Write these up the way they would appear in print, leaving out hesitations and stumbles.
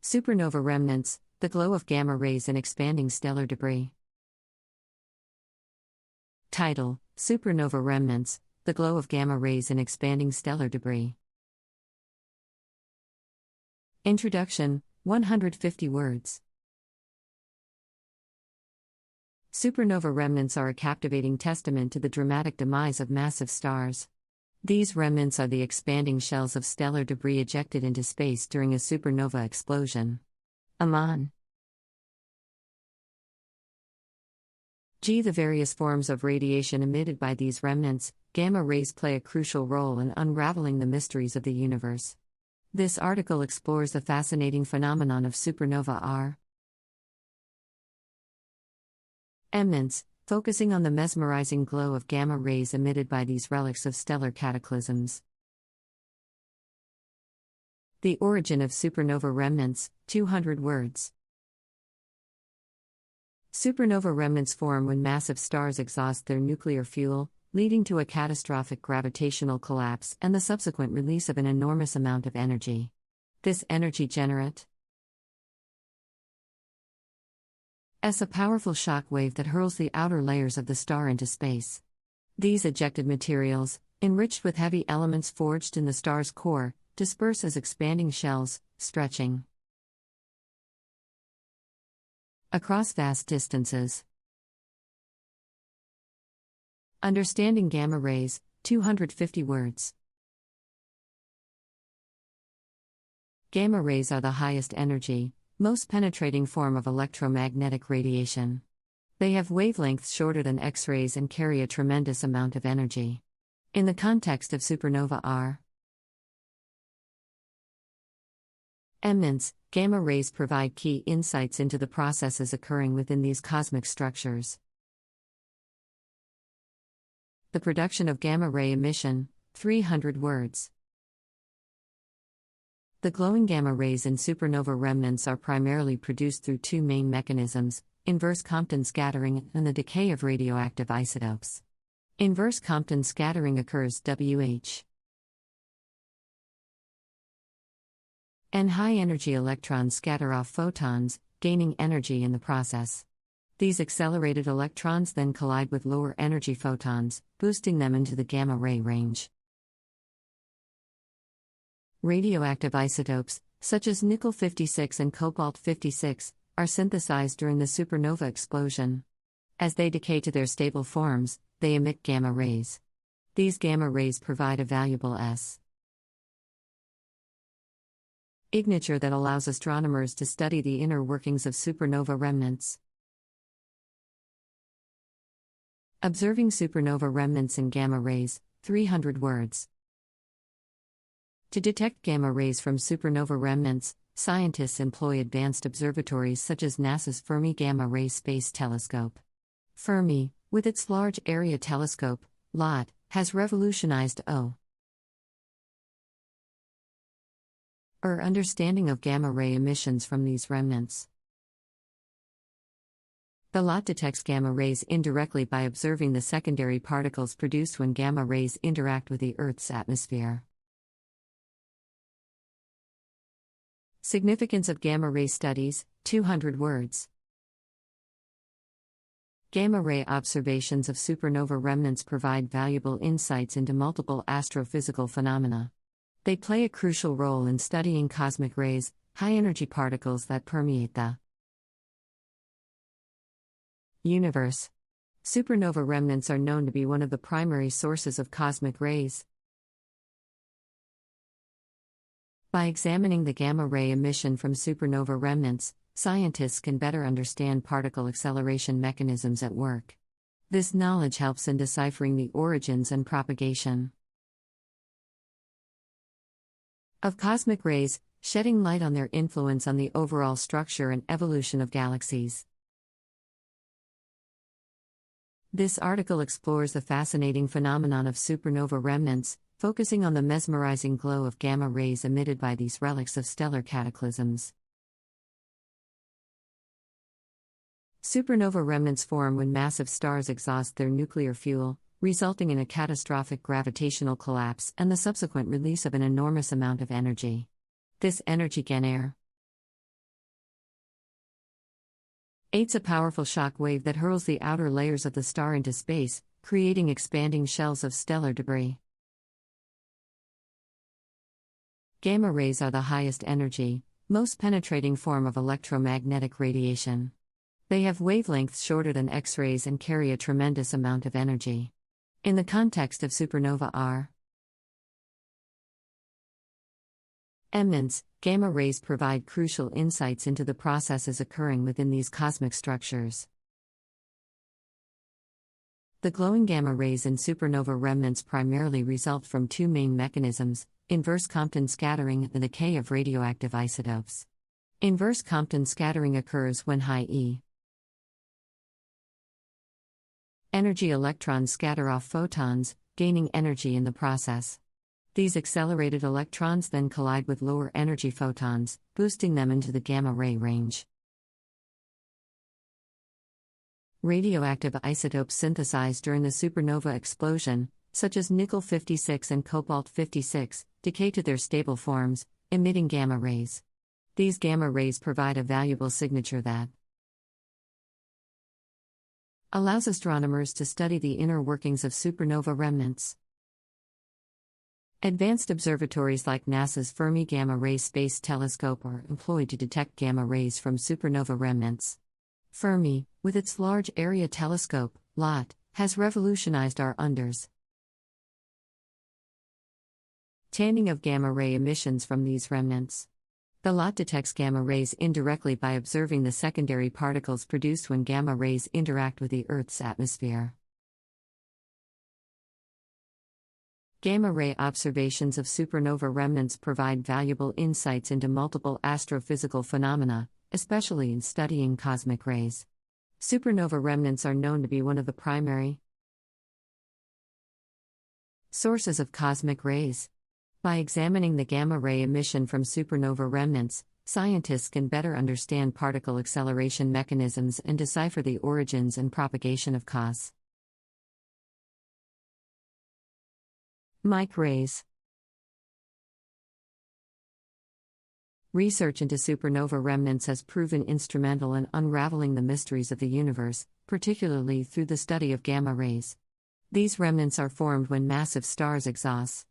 Supernova remnants, the glow of gamma rays in expanding stellar debris. Title: Supernova remnants, the glow of gamma rays in expanding stellar debris. Introduction, 150 words. Supernova remnants are a captivating testament to the dramatic demise of massive stars. These remnants are the expanding shells of stellar debris ejected into space during a supernova explosion. Amman. The various forms of radiation emitted by these remnants, gamma rays play a crucial role in unraveling the mysteries of the universe. This article explores the fascinating phenomenon of supernova remnants, focusing on the mesmerizing glow of gamma rays emitted by these relics of stellar cataclysms. The origin of supernova remnants, 200 words. Supernova remnants form when massive stars exhaust their nuclear fuel, leading to a catastrophic gravitational collapse and the subsequent release of an enormous amount of energy. This energy generates a powerful shock wave that hurls the outer layers of the star into space. These ejected materials, enriched with heavy elements forged in the star's core, disperse as expanding shells, stretching across vast distances. Understanding gamma rays, 250 words. Gamma rays are the highest energy, most penetrating form of electromagnetic radiation. They have wavelengths shorter than X-rays and carry a tremendous amount of energy. In the context of supernova remnants, gamma rays provide key insights into the processes occurring within these cosmic structures. The production of gamma ray emission, 300 words. The glowing gamma rays in supernova remnants are primarily produced through two main mechanisms: inverse Compton scattering and the decay of radioactive isotopes. Inverse Compton scattering occurs and high-energy electrons scatter off photons, gaining energy in the process. These accelerated electrons then collide with lower-energy photons, boosting them into the gamma ray range. Radioactive isotopes, such as nickel-56 and cobalt-56, are synthesized during the supernova explosion. As they decay to their stable forms, they emit gamma rays. These gamma rays provide a valuable signature that allows astronomers to study the inner workings of supernova remnants. Observing supernova remnants in gamma rays, 300 words. To detect gamma rays from supernova remnants, scientists employ advanced observatories such as NASA's Fermi Gamma Ray Space Telescope. Fermi, with its Large Area Telescope, LOT, has revolutionized our understanding of gamma ray emissions from these remnants. The LOT detects gamma rays indirectly by observing the secondary particles produced when gamma rays interact with the Earth's atmosphere. Significance of gamma ray studies, 200 words. Gamma ray observations of supernova remnants provide valuable insights into multiple astrophysical phenomena. They play a crucial role in studying cosmic rays, high-energy particles that permeate the universe. Supernova remnants are known to be one of the primary sources of cosmic rays. By examining the gamma ray emission from supernova remnants, scientists can better understand particle acceleration mechanisms at work. This knowledge helps in deciphering the origins and propagation of cosmic rays, shedding light on their influence on the overall structure and evolution of galaxies. This article explores the fascinating phenomenon of supernova remnants, focusing on the mesmerizing glow of gamma rays emitted by these relics of stellar cataclysms. Supernova remnants form when massive stars exhaust their nuclear fuel, resulting in a catastrophic gravitational collapse and the subsequent release of an enormous amount of energy. This energy 8's a powerful shock wave that hurls the outer layers of the star into space, creating expanding shells of stellar debris. Gamma rays are the highest energy, most penetrating form of electromagnetic radiation. They have wavelengths shorter than X-rays and carry a tremendous amount of energy. In the context of supernova are Inventions, gamma rays provide crucial insights into the processes occurring within these cosmic structures. The glowing gamma rays in supernova remnants primarily result from two main mechanisms: inverse Compton scattering and the decay of radioactive isotopes. Inverse Compton scattering occurs when high energy electrons scatter off photons, gaining energy in the process. These accelerated electrons then collide with lower energy photons, boosting them into the gamma ray range. Radioactive isotopes synthesized during the supernova explosion, such as nickel-56 and cobalt-56, decay to their stable forms, emitting gamma rays. These gamma rays provide a valuable signature that allows astronomers to study the inner workings of supernova remnants. Advanced observatories like NASA's Fermi Gamma Ray Space Telescope are employed to detect gamma rays from supernova remnants. Fermi, with its Large Area Telescope, LOT, has revolutionized our understanding of gamma ray emissions from these remnants. The LOT detects gamma rays indirectly by observing the secondary particles produced when gamma rays interact with the Earth's atmosphere. Gamma ray observations of supernova remnants provide valuable insights into multiple astrophysical phenomena, especially in studying cosmic rays. Supernova remnants are known to be one of the primary sources of cosmic rays. By examining the gamma ray emission from supernova remnants, scientists can better understand particle acceleration mechanisms and decipher the origins and propagation of cosmic rays. Research into supernova remnants has proven instrumental in unraveling the mysteries of the universe, particularly through the study of gamma rays. These remnants are formed when massive stars exhaust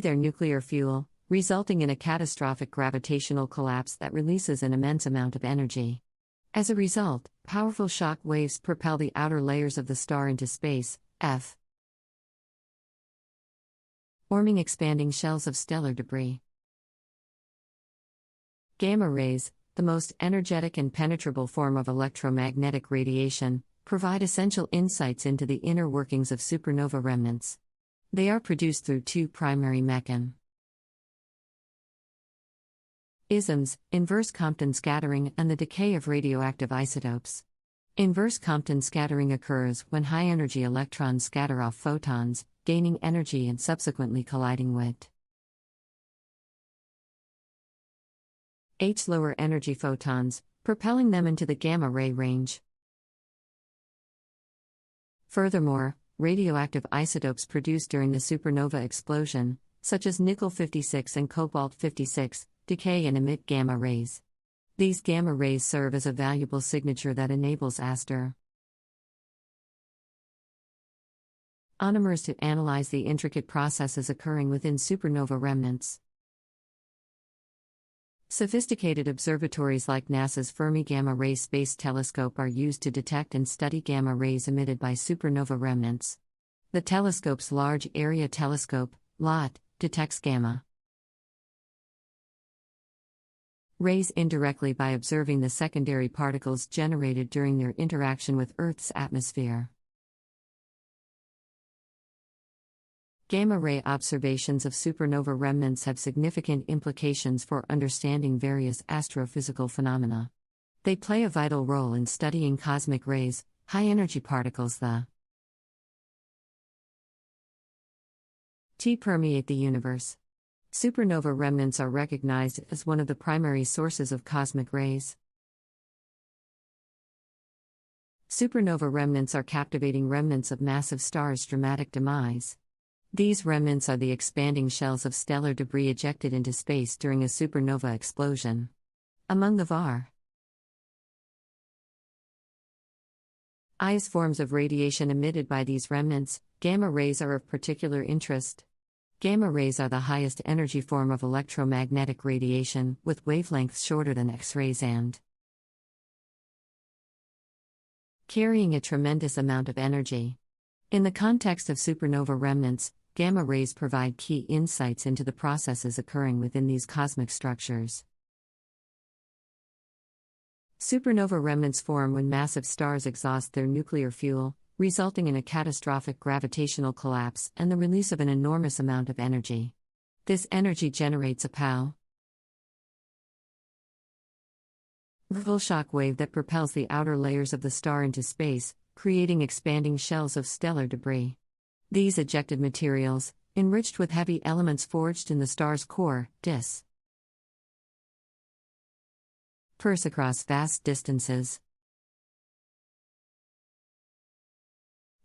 their nuclear fuel, resulting in a catastrophic gravitational collapse that releases an immense amount of energy. As a result, powerful shock waves propel the outer layers of the star into space, forming expanding shells of stellar debris. Gamma rays, the most energetic and penetrable form of electromagnetic radiation, provide essential insights into the inner workings of supernova remnants. They are produced through two primary mechanisms: inverse Compton scattering and the decay of radioactive isotopes. Inverse Compton scattering occurs when high-energy electrons scatter off photons, gaining energy and subsequently colliding with lower energy photons, propelling them into the gamma ray range. Furthermore, radioactive isotopes produced during the supernova explosion, such as nickel-56 and cobalt-56, decay and emit gamma rays. These gamma rays serve as a valuable signature that enables astronomers to analyze the intricate processes occurring within supernova remnants. Sophisticated observatories like NASA's Fermi Gamma Ray Space Telescope are used to detect and study gamma rays emitted by supernova remnants. The telescope's Large Area Telescope, LOT, detects gamma rays indirectly by observing the secondary particles generated during their interaction with Earth's atmosphere. Gamma ray observations of supernova remnants have significant implications for understanding various astrophysical phenomena. They play a vital role in studying cosmic rays, high-energy particles that permeate the universe. Supernova remnants are recognized as one of the primary sources of cosmic rays. Supernova remnants are captivating remnants of massive stars' dramatic demise. These remnants are the expanding shells of stellar debris ejected into space during a supernova explosion. Among the various forms of radiation emitted by these remnants, gamma rays are of particular interest. Gamma rays are the highest energy form of electromagnetic radiation, with wavelengths shorter than X-rays and carrying a tremendous amount of energy. In the context of supernova remnants, gamma rays provide key insights into the processes occurring within these cosmic structures. Supernova remnants form when massive stars exhaust their nuclear fuel, resulting in a catastrophic gravitational collapse and the release of an enormous amount of energy. This energy generates a powerful shock wave that propels the outer layers of the star into space, creating expanding shells of stellar debris. These ejected materials, enriched with heavy elements forged in the star's core, disperse across vast distances.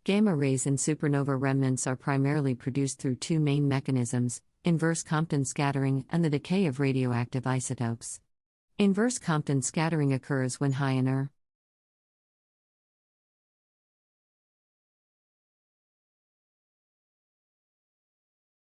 Gamma rays in supernova remnants are primarily produced through two main mechanisms: inverse Compton scattering and the decay of radioactive isotopes. Inverse Compton scattering occurs when high